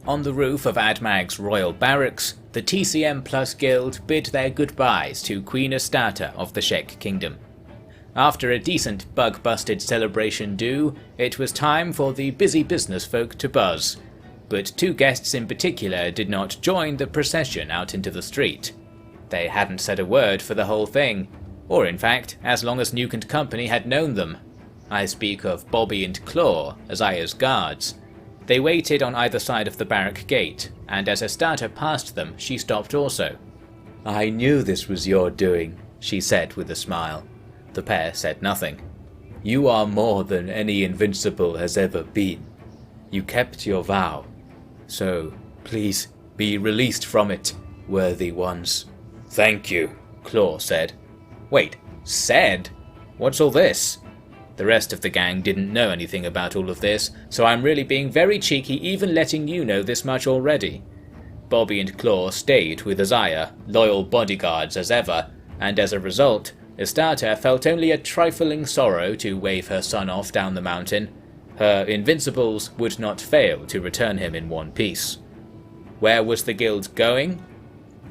On the roof of Admag's royal barracks, the TCM Plus Guild bid their goodbyes to Queen Astarte of the Shek Kingdom. After a decent bug-busted celebration due, it was time for the busy business folk to buzz. But two guests in particular did not join the procession out into the street. They hadn't said a word for the whole thing, or in fact, as long as Nuke and company had known them. I speak of Bobby and Claw, Azaya's guards. They waited on either side of the barrack gate, and as Astarte passed them, she stopped also. "I knew this was your doing," she said with a smile. The pair said nothing. "You are more than any invincible has ever been. You kept your vow. So, please, be released from it, worthy ones." "Thank you," Claw said. "Wait, said? What's all this?" The rest of the gang didn't know anything about all of this, so I'm really being very cheeky even letting you know this much already. Bobby and Claw stayed with Azaya, loyal bodyguards as ever, and as a result, Astarte felt only a trifling sorrow to wave her son off down the mountain. Her invincibles would not fail to return him in one piece. Where was the guild going?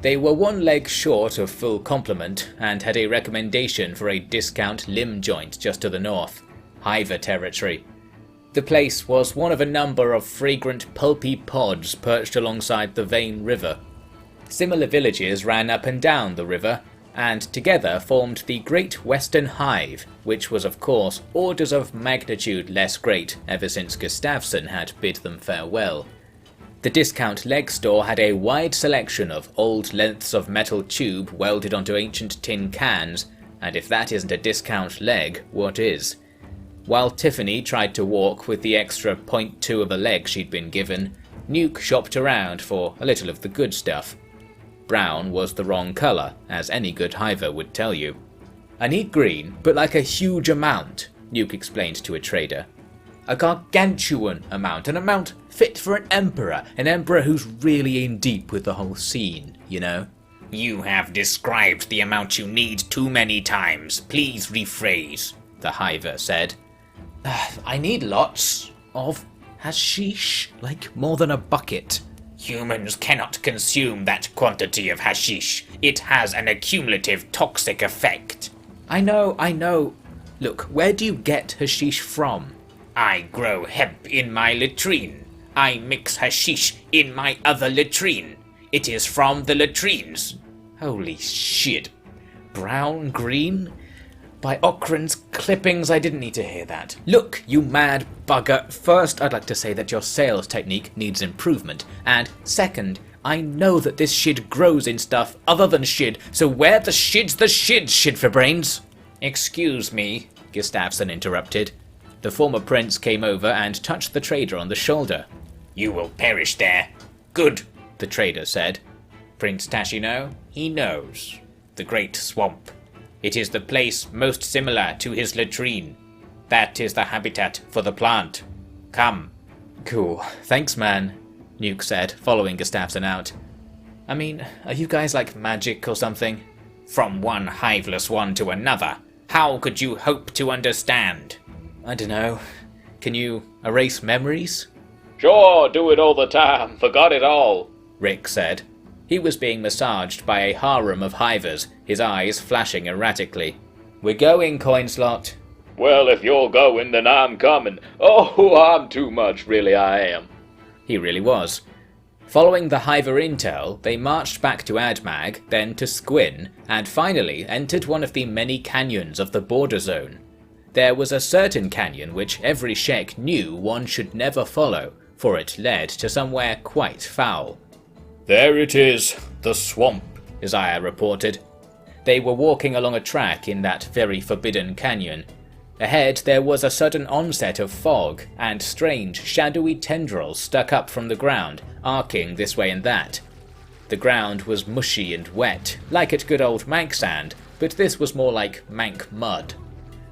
They were one leg short of full complement, and had a recommendation for a discount limb joint just to the north, Hiver territory. The place was one of a number of fragrant pulpy pods perched alongside the Vane River. Similar villages ran up and down the river, and together formed the Great Western Hive, which was of course orders of magnitude less great ever since Gustafsson had bid them farewell. The discount leg store had a wide selection of old lengths of metal tube welded onto ancient tin cans, and if that isn't a discount leg, what is? While Tiffany tried to walk with the extra 0.2 of a leg she'd been given, Nuke shopped around for a little of the good stuff. Brown was the wrong colour, as any good hiver would tell you. "I need green, but like a huge amount," Nuke explained to a trader. "A gargantuan amount, an amount fit for an emperor who's really in deep with the whole scene, you know?" "You have described the amount you need too many times. Please rephrase," the hiver said. "I need lots of hashish, like more than a bucket." "Humans cannot consume that quantity of hashish. It has an accumulative toxic effect." I know. Look, where do you get hashish from?" "I grow hemp in my latrine. I mix hashish in my other latrine. It is from the latrines." Holy shit. Brown, green? By Okran's clippings, I didn't need to hear that. Look, you mad bugger. First, I'd like to say that your sales technique needs improvement. And second, I know that this shit grows in stuff other than shit, so where the shit's the shit for brains? "Excuse me," Gustafsson interrupted. The former prince came over and touched the trader on the shoulder. "You will perish there." "Good," the trader said. "Prince Tashino? He knows. The Great Swamp. It is the place most similar to his latrine. That is the habitat for the plant. Come." "Cool. Thanks, man," Nuke said, following Gustafsson out. "I mean, are you guys like magic or something?" "From one hiveless one to another. How could you hope to understand?" "I dunno. Can you erase memories?" "Sure, do it all the time. Forgot it all," Rick said. He was being massaged by a harem of hivers, his eyes flashing erratically. "We're going, Coinslot." "Well, if you're going, then I'm coming. Oh, I'm too much, really I am." He really was. Following the hiver intel, they marched back to Admag, then to Squin, and finally entered one of the many canyons of the border zone. There was a certain canyon which every Shek knew one should never follow, for it led to somewhere quite foul. "There it is, the swamp," Isaiah reported. They were walking along a track in that very forbidden canyon. Ahead there was a sudden onset of fog, and strange, shadowy tendrils stuck up from the ground, arcing this way and that. The ground was mushy and wet, like at good old Mank sand, but this was more like Mank mud.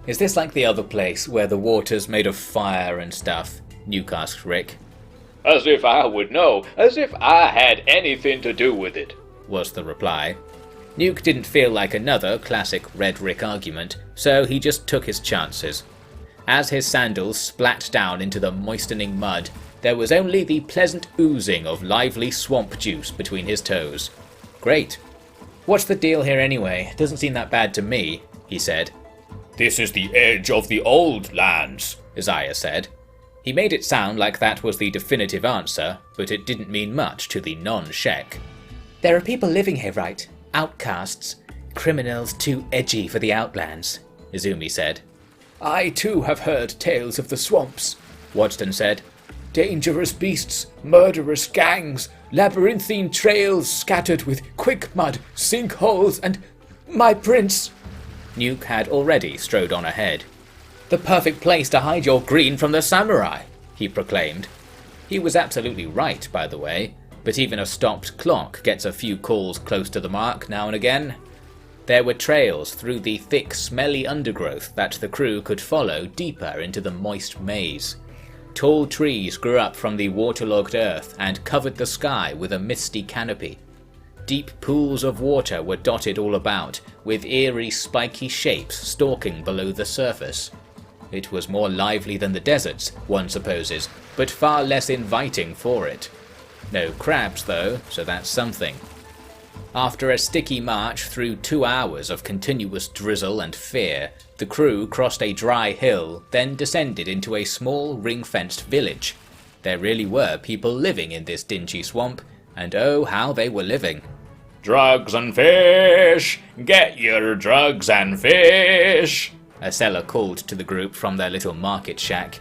"Is this like the other place, where the water's made of fire and stuff?" Nuke asked Rick. "As if I would know, as if I had anything to do with it," was the reply. Nuke didn't feel like another classic Red Rick argument, so he just took his chances. As his sandals splat down into the moistening mud, There was only the pleasant oozing of lively swamp juice between his toes. Great. What's the deal here anyway? Doesn't seem that bad to me, he said. This is the edge of the old lands, Isaiah said. He made it sound like that was the definitive answer, but it didn't mean much to the non-Shek. There are people living here, right? Outcasts. Criminals too edgy for the outlands, Izumi said. I too have heard tales of the swamps, Wadston said. Dangerous beasts, murderous gangs, labyrinthine trails scattered with quick mud, sinkholes, and my prince. Nuke had already strode on ahead. The perfect place to hide your green from the samurai, he proclaimed. He was absolutely right, by the way, but even a stopped clock gets a few calls close to the mark now and again. There were trails through the thick, smelly undergrowth that the crew could follow deeper into the moist maze. Tall trees grew up from the waterlogged earth and covered the sky with a misty canopy. Deep pools of water were dotted all about, with eerie spiky shapes stalking below the surface. It was more lively than the deserts, one supposes, but far less inviting for it. No crabs though, so that's something. After a sticky march through 2 hours of continuous drizzle and fear, the crew crossed a dry hill, then descended into a small ring-fenced village. There really were people living in this dingy swamp, and oh how they were living. Drugs and fish! Get your drugs and fish! A seller called to the group from their little market shack.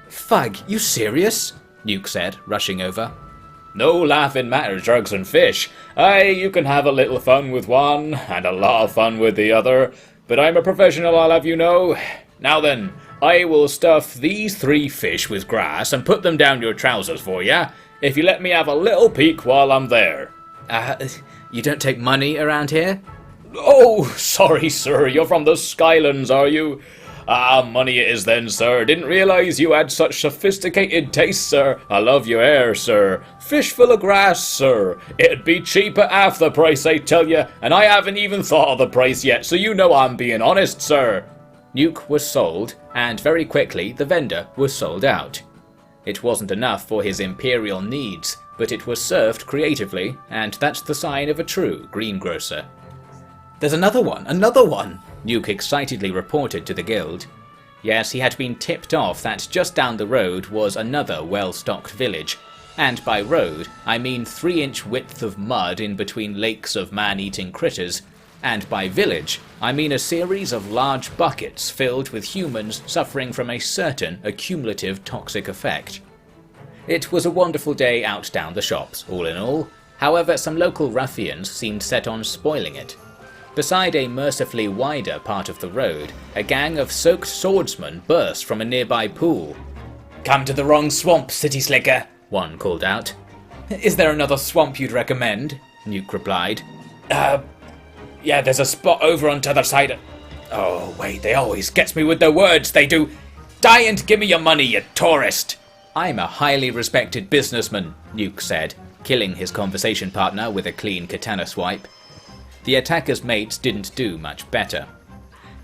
Fug, you serious? Nuke said, rushing over. No laughing matter, drugs and fish. Aye, you can have a little fun with one, and a lot of fun with the other, but I'm a professional, I'll have you know. Now then, I will stuff these 3 fish with grass and put them down your trousers for ya, if you let me have a little peek while I'm there. You don't take money around here? Oh, sorry, sir. You're from the Skylands, are you? Ah, money it is then, sir. Didn't realise you had such sophisticated taste, sir. I love your hair, sir. Fish full of grass, sir. It'd be cheap at half the price, I tell you, and I haven't even thought of the price yet, so you know I'm being honest, sir. Nuke was sold, and very quickly the vendor was sold out. It wasn't enough for his imperial needs, but it was served creatively, and that's the sign of a true greengrocer. There's another one! Nuke excitedly reported to the guild. Yes, he had been tipped off that just down the road was another well-stocked village, and by road I mean 3-inch width of mud in between lakes of man-eating critters, and by village I mean a series of large buckets filled with humans suffering from a certain accumulative toxic effect. It was a wonderful day out down the shops, all in all. However, some local ruffians seemed set on spoiling it. Beside a mercifully wider part of the road, a gang of soaked swordsmen burst from a nearby pool. "Come to the wrong swamp, city slicker," one called out. "Is there another swamp you'd recommend?" Nuke replied. Yeah, there's a spot over on t'other side. Oh, wait, they always gets me with their words, they do. Die and give me your money, you tourist. I'm a highly respected businessman, Nuke said, killing his conversation partner with a clean katana swipe. The attacker's mates didn't do much better.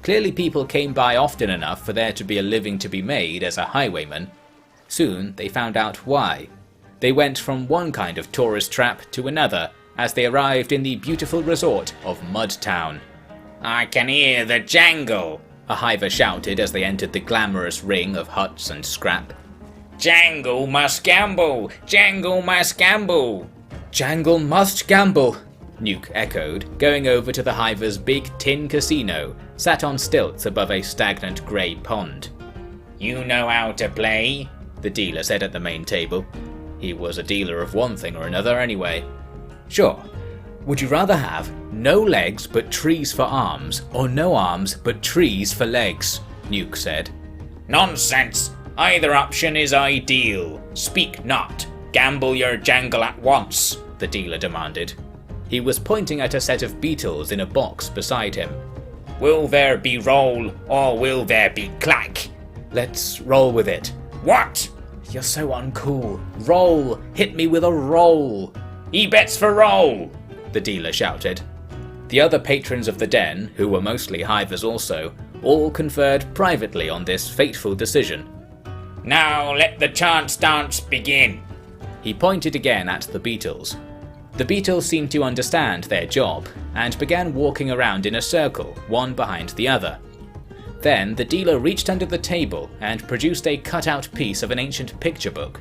Clearly people came by often enough for there to be a living to be made as a highwayman. Soon they found out why. They went from one kind of tourist trap to another as they arrived in the beautiful resort of Mudtown. "I can hear the jangle," a hiver shouted as they entered the glamorous ring of huts and scrap. "Jangle must gamble! Jangle must gamble!" "Jangle must gamble!" Nuke echoed, going over to the hiver's big tin casino, sat on stilts above a stagnant grey pond. "You know how to play?" the dealer said at the main table. He was a dealer of one thing or another anyway. "Sure. Would you rather have no legs but trees for arms, or no arms but trees for legs?" Nuke said. "Nonsense! Either option is ideal. Speak not. Gamble your jangle at once," the dealer demanded. He was pointing at a set of beetles in a box beside him. "Will there be roll, or will there be clack?" "Let's roll with it." "What?" "You're so uncool. Roll! Hit me with a roll!" "He bets for roll!" the dealer shouted. The other patrons of the den, who were mostly hivers also, all conferred privately on this fateful decision. Now let the chance dance begin. He pointed again at the beetles. The beetles seemed to understand their job, and began walking around in a circle, one behind the other. Then the dealer reached under the table and produced a cut-out piece of an ancient picture book.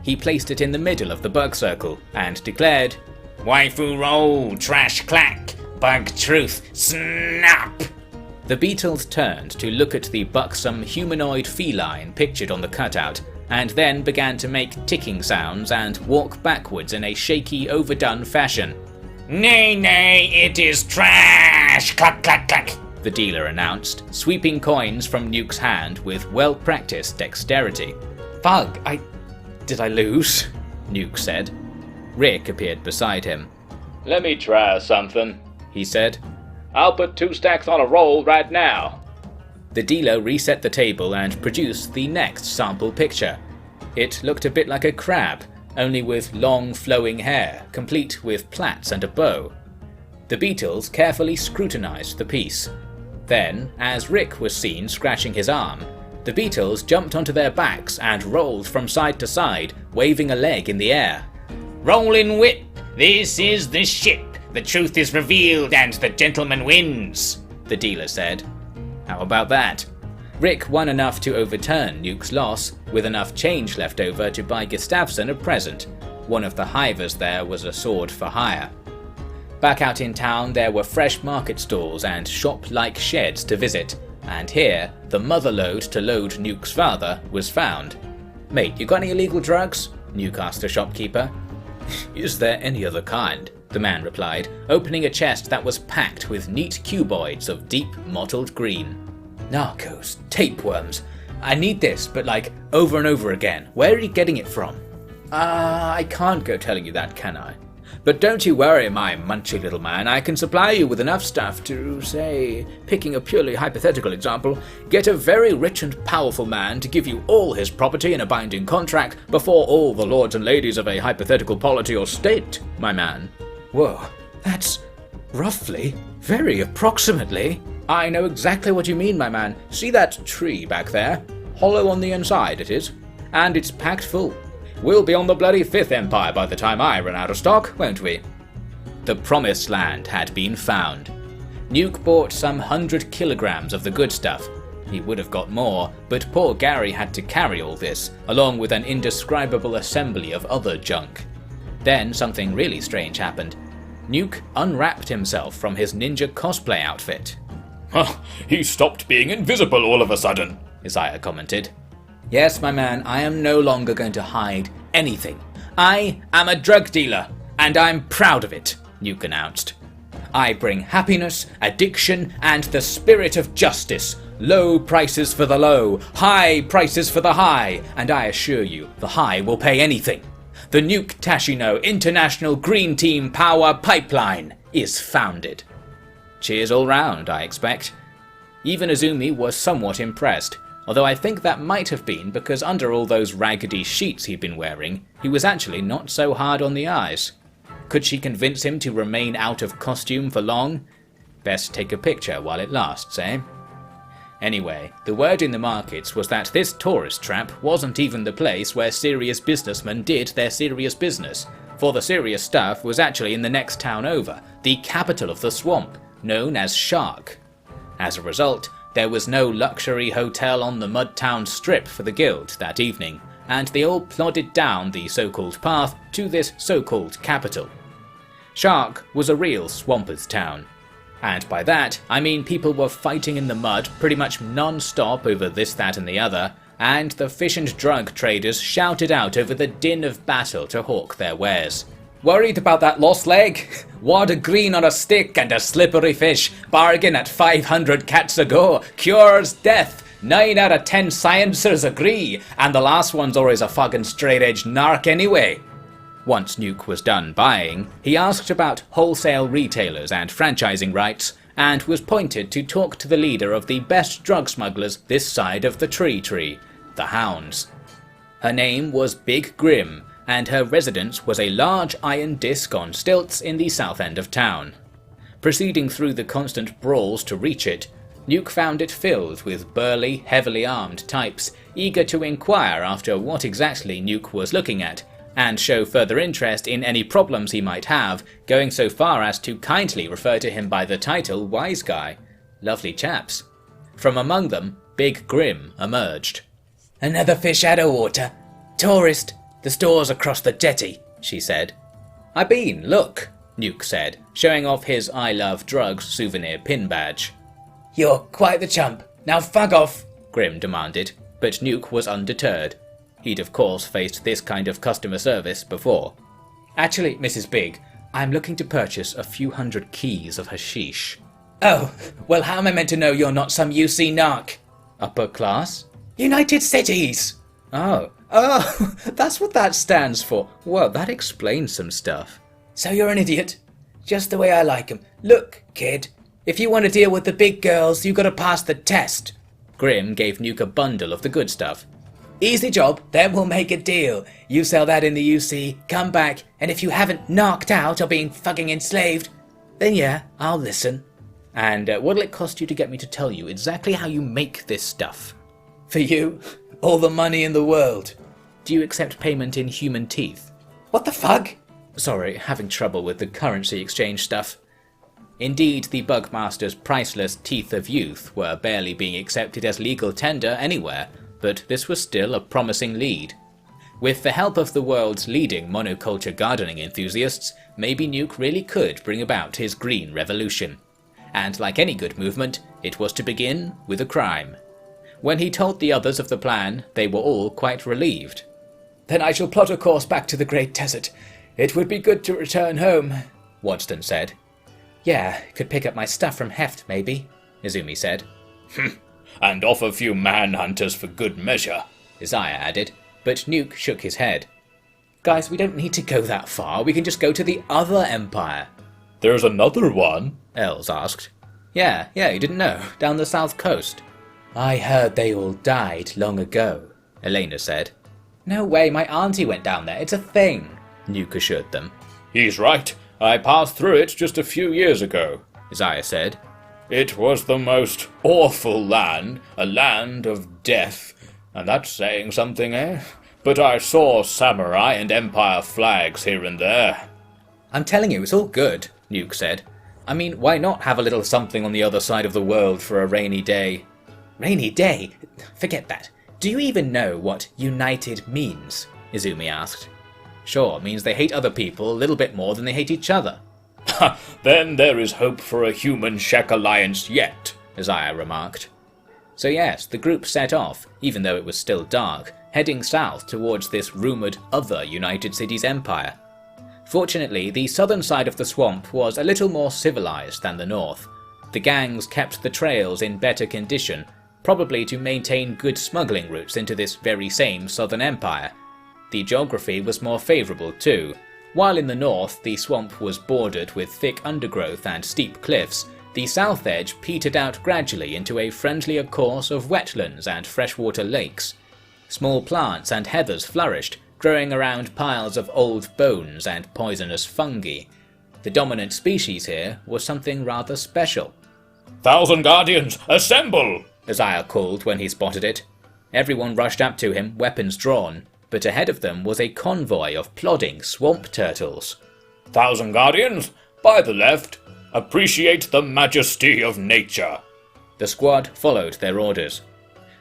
He placed it in the middle of the bug circle, and declared, Waifu roll, trash clack, bug truth, snap! The beetles turned to look at the buxom humanoid feline pictured on the cutout, and then began to make ticking sounds and walk backwards in a shaky, overdone fashion. Nay, nay, it is trash! Clack, clack, clack! The dealer announced, sweeping coins from Nuke's hand with well-practiced dexterity. Fug, did I lose? Nuke said. Rick appeared beside him. Let me try something, he said. I'll put 2 stacks on a roll right now. The dealer reset the table and produced the next sample picture. It looked a bit like a crab, only with long flowing hair, complete with plaits and a bow. The beetles carefully scrutinized the piece. Then, as Rick was seen scratching his arm, the beetles jumped onto their backs and rolled from side to side, waving a leg in the air. Rollin' whip, this is the ship. The truth is revealed and the gentleman wins, the dealer said. How about that? Rick won enough to overturn Nuke's loss, with enough change left over to buy Gustafsson a present. One of the hivers there was a sword for hire. Back out in town there were fresh market stalls and shop-like sheds to visit, and here the mother lode to load Nuke's father was found. Mate, you got any illegal drugs? Nuke asked the shopkeeper. Is there any other kind? The man replied, opening a chest that was packed with neat cuboids of deep mottled green. Narcos, tapeworms. I need this, but like over and over again. Where are you getting it from? I can't go telling you that, can I? But don't you worry, my munchy little man, I can supply you with enough stuff to, say, picking a purely hypothetical example, get a very rich and powerful man to give you all his property in a binding contract before all the lords and ladies of a hypothetical polity or state, my man. Whoa, that's roughly, very approximately. I know exactly what you mean, my man. See that tree back there? Hollow on the inside it is, and it's packed full. We'll be on the bloody 5th Empire by the time I run out of stock, won't we? The promised land had been found. Nuke bought some 100 kilograms of the good stuff. He would have got more, but poor Gary had to carry all this, along with an indescribable assembly of other junk. Then something really strange happened. Nuke unwrapped himself from his ninja cosplay outfit. He stopped being invisible all of a sudden, Isaiah commented. Yes, my man, I am no longer going to hide anything. I am a drug dealer, and I'm proud of it, Nuke announced. I bring happiness, addiction, and the spirit of justice. Low prices for the low, high prices for the high, and I assure you, the high will pay anything. The Nuke Tashino International Green Team Power Pipeline is founded. Cheers all round, I expect. Even Azumi was somewhat impressed, although I think that might have been because under all those raggedy sheets he'd been wearing, he was actually not so hard on the eyes. Could she convince him to remain out of costume for long? Best take a picture while it lasts, eh? Anyway, the word in the markets was that this tourist trap wasn't even the place where serious businessmen did their serious business, for the serious stuff was actually in the next town over, the capital of the swamp, known as Shek. As a result, there was no luxury hotel on the Mudtown Strip for the guild that evening, and they all plodded down the so-called path to this so-called capital. Shek was a real swampers town. And by that, I mean people were fighting in the mud pretty much non-stop over this, that and the other, and the fish and drug traders shouted out over the din of battle to hawk their wares. Worried about that lost leg? Wad of green on a stick and a slippery fish, bargain at 500 cats a go, cures death. 9 out of 10 sciencers agree, and the last one's always a fucking straight-edged narc anyway. Once Nuke was done buying, he asked about wholesale retailers and franchising rights, and was pointed to talk to the leader of the best drug smugglers this side of the tree, the Hounds. Her name was Big Grim, and her residence was a large iron disc on stilts in the south end of town. Proceeding through the constant brawls to reach it, Nuke found it filled with burly, heavily armed types, eager to inquire after what exactly Nuke was looking at, and show further interest in any problems he might have, going so far as to kindly refer to him by the title Wise Guy. Lovely chaps. From among them, Big Grim emerged. "Another fish out of water. Tourist. The store's across the jetty," she said. "I been, look," Nuke said, showing off his I Love Drugs souvenir pin badge. "You're quite the chump. Now fuck off," Grim demanded, but Nuke was undeterred. He'd of course faced this kind of customer service before. "Actually, Mrs. Big, I'm looking to purchase a few hundred keys of hashish." "Oh, well how am I meant to know you're not some UC narc?" "Upper class?" "United Cities!" Oh, that's what that stands for. Well, that explains some stuff. "So you're an idiot? Just the way I like 'em. Look, kid, if you want to deal with the big girls, you gotta pass the test." Grim gave Nuke a bundle of the good stuff. "Easy job, then we'll make a deal. You sell that in the UC, come back, and if you haven't knocked out or been fucking enslaved, then yeah, I'll listen." "And what'll it cost you to get me to tell you exactly how you make this stuff?" "For you, all the money in the world." "Do you accept payment in human teeth?" "What the fuck?" "Sorry, having trouble with the currency exchange stuff." Indeed, the Bugmaster's priceless teeth of youth were barely being accepted as legal tender anywhere, but this was still a promising lead. With the help of the world's leading monoculture gardening enthusiasts, maybe Nuke really could bring about his green revolution. And like any good movement, it was to begin with a crime. When he told the others of the plan, they were all quite relieved. "Then I shall plot a course back to the Great Desert. It would be good to return home," Wadston said. "Yeah, could pick up my stuff from Heft, maybe," Izumi said. And off a few manhunters for good measure," Isaiah added, but Nuke shook his head. "Guys, we don't need to go that far. We can just go to the other empire." "There's another one?" Els asked. Yeah, you didn't know. Down the south coast." "I heard they all died long ago," Elena said. "No way, my auntie went down there. It's a thing," Nuke assured them. "He's right. I passed through it just a few years ago," Isaiah said. "It was the most awful land, a land of death. And that's saying something, eh? But I saw samurai and empire flags here and there." "I'm telling you, it's all good," Nuke said. "I mean, why not have a little something on the other side of the world for a rainy day?" "Rainy day? Forget that. Do you even know what united means?" Izumi asked. "Sure, means they hate other people a little bit more than they hate each other." "Then there is hope for a human-Shek alliance yet," Isaiah remarked. So yes, the group set off, even though it was still dark, heading south towards this rumoured other United Cities empire. Fortunately, the southern side of the swamp was a little more civilized than the north. The gangs kept the trails in better condition, probably to maintain good smuggling routes into this very same southern empire. The geography was more favourable too. While in the north the swamp was bordered with thick undergrowth and steep cliffs, the south edge petered out gradually into a friendlier course of wetlands and freshwater lakes. Small plants and heathers flourished, growing around piles of old bones and poisonous fungi. The dominant species here was something rather special. "Thousand Guardians, assemble!" Isaiah called when he spotted it. Everyone rushed up to him, weapons drawn, but ahead of them was a convoy of plodding swamp turtles. "Thousand Guardians, by the left, appreciate the majesty of nature." The squad followed their orders.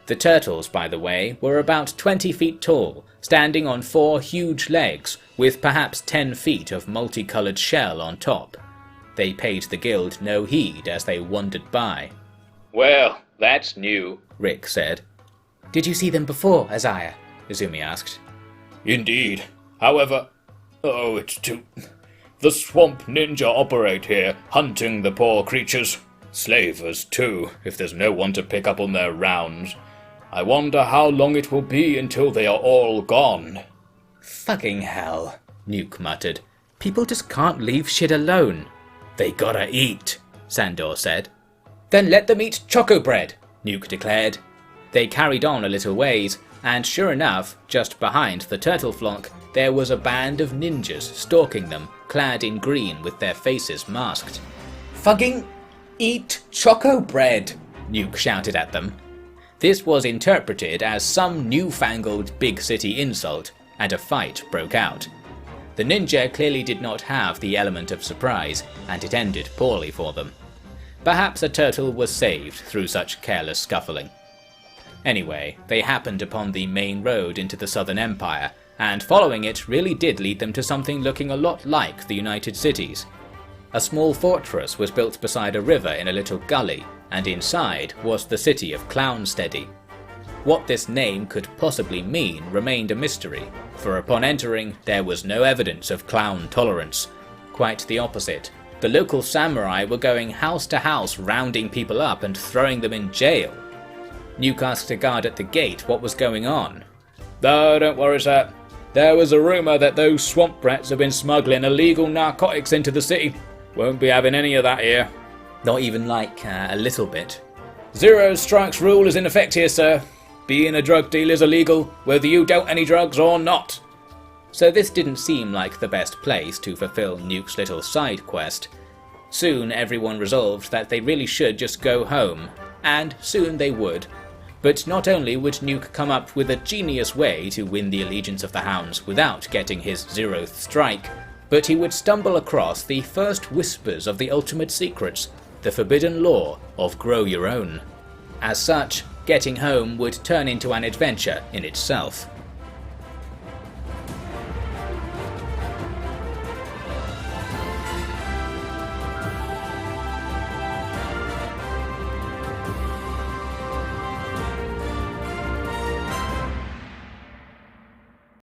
The turtles, by the way, were about 20 feet tall, standing on 4 huge legs, with perhaps 10 feet of multicoloured shell on top. They paid the guild no heed as they wandered by. "Well, that's new," Rick said. "Did you see them before, Isaiah?" Izumi asked. "Indeed. However, it's too... The swamp ninja operate here, hunting the poor creatures. Slavers, too, if there's no one to pick up on their rounds. I wonder how long it will be until they are all gone." "Fucking hell," Nuke muttered. "People just can't leave shit alone." "They gotta eat," Sandor said. "Then let them eat choco bread," Nuke declared. They carried on a little ways, and sure enough, just behind the turtle flock, there was a band of ninjas stalking them, clad in green with their faces masked. "Fucking eat choco bread," Nuke shouted at them. This was interpreted as some newfangled big city insult, and a fight broke out. The ninja clearly did not have the element of surprise, and it ended poorly for them. Perhaps a turtle was saved through such careless scuffling. Anyway, they happened upon the main road into the Southern Empire, and following it really did lead them to something looking a lot like the United Cities. A small fortress was built beside a river in a little gully, and inside was the city of Clownsteady. What this name could possibly mean remained a mystery, for upon entering there was no evidence of clown tolerance. Quite the opposite. The local samurai were going house to house rounding people up and throwing them in jail. Nuke asked a guard at the gate what was going on. Oh, don't worry, sir. There was a rumour that those swamp rats have been smuggling illegal narcotics into the city. Won't be having any of that here. Not even like a little bit. Zero strikes rule is in effect here, sir. Being a drug dealer is illegal, whether you dealt any drugs or not. So this didn't seem like the best place to fulfill Nuke's little side quest. Soon everyone resolved that they really should just go home, and soon they would. But not only would Nuke come up with a genius way to win the allegiance of the hounds without getting his 0th strike, but he would stumble across the first whispers of the ultimate secrets, the forbidden law of grow your own. As such, getting home would turn into an adventure in itself.